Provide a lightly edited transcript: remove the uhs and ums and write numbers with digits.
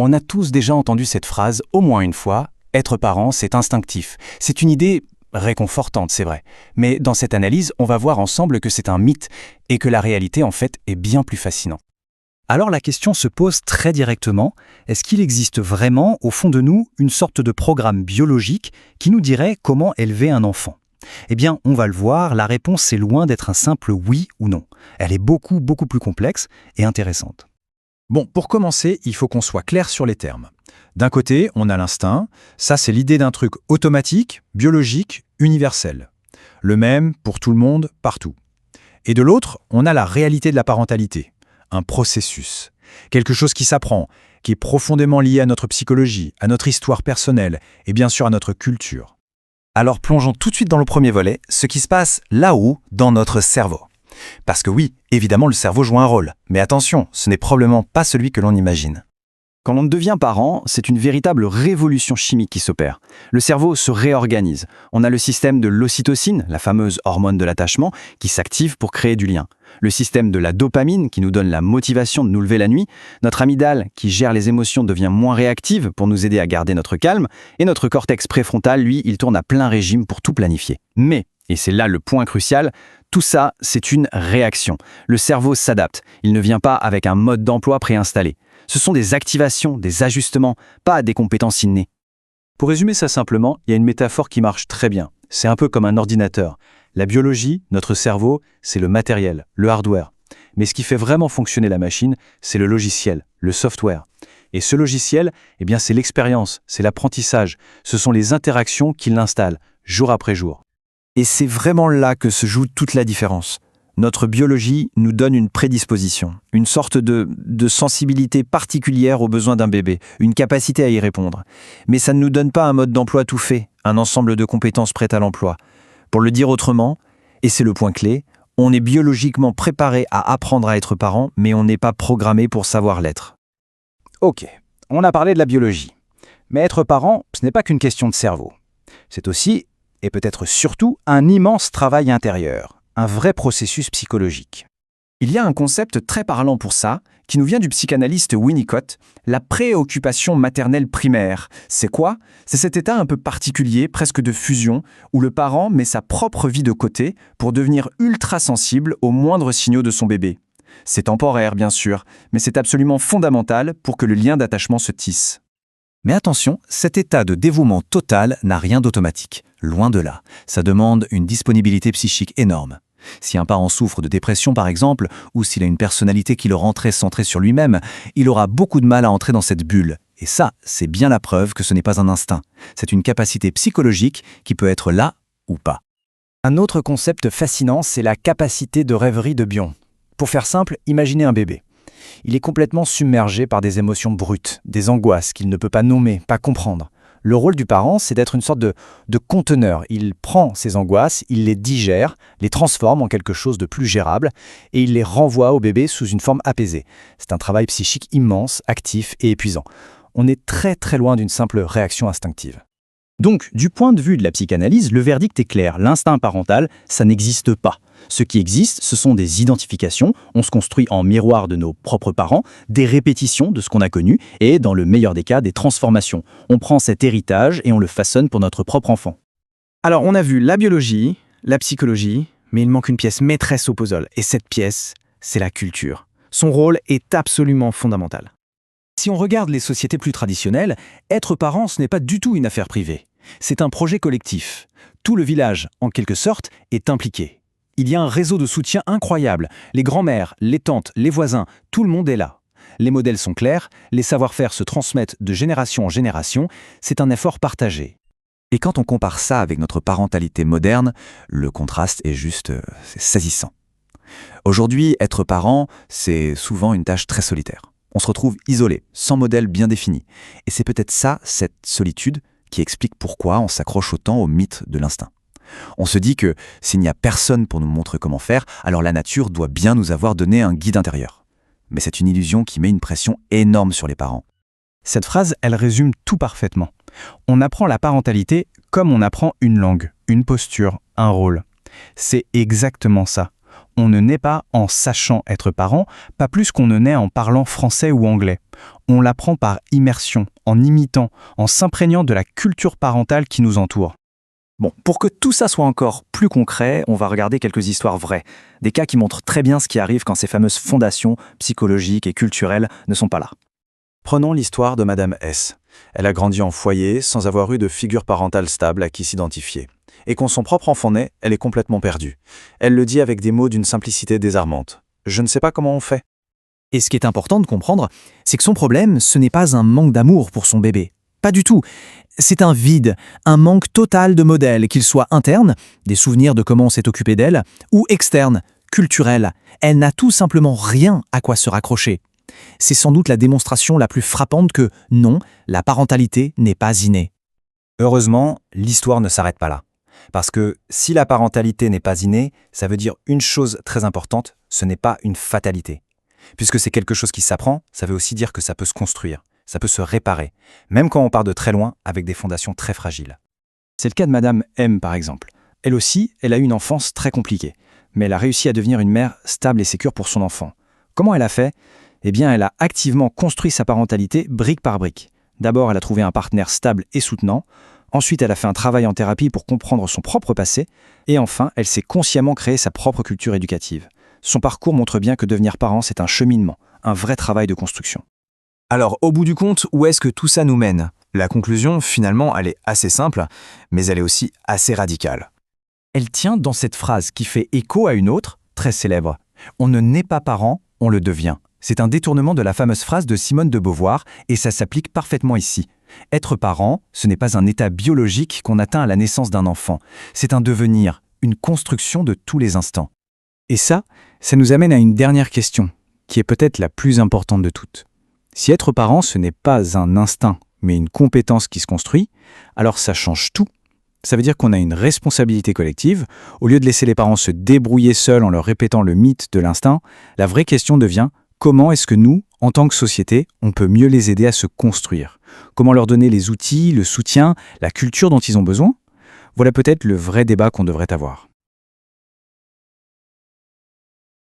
On a tous déjà entendu cette phrase au moins une fois, être parent, c'est instinctif. C'est une idée réconfortante, c'est vrai. Mais dans cette analyse, on va voir ensemble que c'est un mythe et que la réalité, en fait, est bien plus fascinante. Alors la question se pose très directement, est-ce qu'il existe vraiment, au fond de nous, une sorte de programme biologique qui nous dirait comment élever un enfant ? Eh bien, on va le voir, la réponse est loin d'être un simple oui ou non. Elle est beaucoup plus complexe et intéressante. Bon, pour commencer, il faut qu'on soit clair sur les termes. D'un côté, on a l'instinct, ça c'est l'idée d'un truc automatique, biologique, universel. Le même pour tout le monde, partout. Et de l'autre, on a la réalité de la parentalité, un processus. Quelque chose qui s'apprend, qui est profondément lié à notre psychologie, à notre histoire personnelle et bien sûr à notre culture. Alors plongeons tout de suite dans le premier volet, ce qui se passe là-haut dans notre cerveau. Parce que oui, évidemment le cerveau joue un rôle, mais attention, ce n'est probablement pas celui que l'on imagine. Quand on devient parent, c'est une véritable révolution chimique qui s'opère. Le cerveau se réorganise. On a le système de l'ocytocine, la fameuse hormone de l'attachement, qui s'active pour créer du lien. Le système de la dopamine, qui nous donne la motivation de nous lever la nuit. Notre amygdale, qui gère les émotions, devient moins réactive pour nous aider à garder notre calme. Et notre cortex préfrontal, lui, il tourne à plein régime pour tout planifier. Mais, et c'est là le point crucial, tout ça, c'est une réaction. Le cerveau s'adapte. Il ne vient pas avec un mode d'emploi préinstallé. Ce sont des activations, des ajustements, pas des compétences innées. Pour résumer ça simplement, il y a une métaphore qui marche très bien. C'est un peu comme un ordinateur. La biologie, notre cerveau, c'est le matériel, le hardware. Mais ce qui fait vraiment fonctionner la machine, c'est le logiciel, le software. Et ce logiciel, eh bien, c'est l'expérience, c'est l'apprentissage. Ce sont les interactions qui l'installent, jour après jour. Et c'est vraiment là que se joue toute la différence. Notre biologie nous donne une prédisposition, une sorte de sensibilité particulière aux besoins d'un bébé, une capacité à y répondre. Mais ça ne nous donne pas un mode d'emploi tout fait, un ensemble de compétences prêtes à l'emploi. Pour le dire autrement, et c'est le point clé, on est biologiquement préparé à apprendre à être parent, mais on n'est pas programmé pour savoir l'être. Ok, on a parlé de la biologie. Mais être parent, ce n'est pas qu'une question de cerveau. C'est aussi, et peut-être surtout, un immense travail intérieur. Un vrai processus psychologique. Il y a un concept très parlant pour ça, qui nous vient du psychanalyste Winnicott, la préoccupation maternelle primaire. C'est quoi ? C'est cet état un peu particulier, presque de fusion, où le parent met sa propre vie de côté pour devenir ultra sensible aux moindres signaux de son bébé. C'est temporaire, bien sûr, mais c'est absolument fondamental pour que le lien d'attachement se tisse. Mais attention, cet état de dévouement total n'a rien d'automatique. Loin de là. Ça demande une disponibilité psychique énorme. Si un parent souffre de dépression par exemple, ou s'il a une personnalité qui le rend très centré sur lui-même, il aura beaucoup de mal à entrer dans cette bulle. Et ça, c'est bien la preuve que ce n'est pas un instinct. C'est une capacité psychologique qui peut être là ou pas. Un autre concept fascinant, c'est la capacité de rêverie de Bion. Pour faire simple, imaginez un bébé. Il est complètement submergé par des émotions brutes, des angoisses qu'il ne peut pas nommer, pas comprendre. Le rôle du parent, c'est d'être une sorte de conteneur. Il prend ces angoisses, il les digère, les transforme en quelque chose de plus gérable et il les renvoie au bébé sous une forme apaisée. C'est un travail psychique immense, actif et épuisant. On est très loin d'une simple réaction instinctive. Donc, du point de vue de la psychanalyse, le verdict est clair. L'instinct parental, ça n'existe pas. Ce qui existe, ce sont des identifications, on se construit en miroir de nos propres parents, des répétitions de ce qu'on a connu, et dans le meilleur des cas, des transformations. On prend cet héritage et on le façonne pour notre propre enfant. Alors on a vu la biologie, la psychologie, mais il manque une pièce maîtresse au puzzle, et cette pièce, c'est la culture. Son rôle est absolument fondamental. Si on regarde les sociétés plus traditionnelles, être parent, ce n'est pas du tout une affaire privée. C'est un projet collectif. Tout le village, en quelque sorte, est impliqué. Il y a un réseau de soutien incroyable. Les grands-mères, les tantes, les voisins, tout le monde est là. Les modèles sont clairs, les savoir-faire se transmettent de génération en génération, c'est un effort partagé. Et quand on compare ça avec notre parentalité moderne, le contraste est juste c'est saisissant. Aujourd'hui, être parent, c'est souvent une tâche très solitaire. On se retrouve isolé, sans modèle bien défini. Et c'est peut-être ça, cette solitude, qui explique pourquoi on s'accroche autant au mythe de l'instinct. On se dit que s'il n'y a personne pour nous montrer comment faire, alors la nature doit bien nous avoir donné un guide intérieur. Mais c'est une illusion qui met une pression énorme sur les parents. Cette phrase, elle résume tout parfaitement. On apprend la parentalité comme on apprend une langue, une posture, un rôle. C'est exactement ça. On ne naît pas en sachant être parent, pas plus qu'on ne naît en parlant français ou anglais. On l'apprend par immersion, en imitant, en s'imprégnant de la culture parentale qui nous entoure. Bon, pour que tout ça soit encore plus concret, on va regarder quelques histoires vraies. Des cas qui montrent très bien ce qui arrive quand ces fameuses fondations psychologiques et culturelles ne sont pas là. Prenons l'histoire de Madame S. Elle a grandi en foyer sans avoir eu de figure parentale stable à qui s'identifier. Et quand son propre enfant naît, elle est complètement perdue. Elle le dit avec des mots d'une simplicité désarmante. « Je ne sais pas comment on fait. » Et ce qui est important de comprendre, c'est que son problème, ce n'est pas un manque d'amour pour son bébé. Pas du tout. C'est un vide, un manque total de modèles, qu'ils soient internes, des souvenirs de comment on s'est occupé d'elle, ou externes, culturels. Elle n'a tout simplement rien à quoi se raccrocher. C'est sans doute la démonstration la plus frappante que, non, la parentalité n'est pas innée. Heureusement, l'histoire ne s'arrête pas là. Parce que si la parentalité n'est pas innée, ça veut dire une chose très importante, ce n'est pas une fatalité. Puisque c'est quelque chose qui s'apprend, ça veut aussi dire que ça peut se construire, ça peut se réparer, même quand on part de très loin avec des fondations très fragiles. C'est le cas de Madame M, par exemple. Elle aussi, elle a eu une enfance très compliquée, mais elle a réussi à devenir une mère stable et sécure pour son enfant. Comment elle a fait ? Eh bien, elle a activement construit sa parentalité brique par brique. D'abord, elle a trouvé un partenaire stable et soutenant. Ensuite, elle a fait un travail en thérapie pour comprendre son propre passé. Et enfin, elle s'est consciemment créé sa propre culture éducative. Son parcours montre bien que devenir parent, c'est un cheminement, un vrai travail de construction. Alors, au bout du compte, où est-ce que tout ça nous mène ? La conclusion, finalement, elle est assez simple, mais elle est aussi assez radicale. Elle tient dans cette phrase qui fait écho à une autre, très célèbre. « On ne naît pas parent, on le devient ». C'est un détournement de la fameuse phrase de Simone de Beauvoir, et ça s'applique parfaitement ici. Être parent, ce n'est pas un état biologique qu'on atteint à la naissance d'un enfant. C'est un devenir, une construction de tous les instants. Et ça nous amène à une dernière question, qui est peut-être la plus importante de toutes. Si être parent, ce n'est pas un instinct, mais une compétence qui se construit, alors ça change tout. Ça veut dire qu'on a une responsabilité collective. Au lieu de laisser les parents se débrouiller seuls en leur répétant le mythe de l'instinct, la vraie question devient comment est-ce que nous, en tant que société, on peut mieux les aider à se construire ? Comment leur donner les outils, le soutien, la culture dont ils ont besoin ? Voilà peut-être le vrai débat qu'on devrait avoir.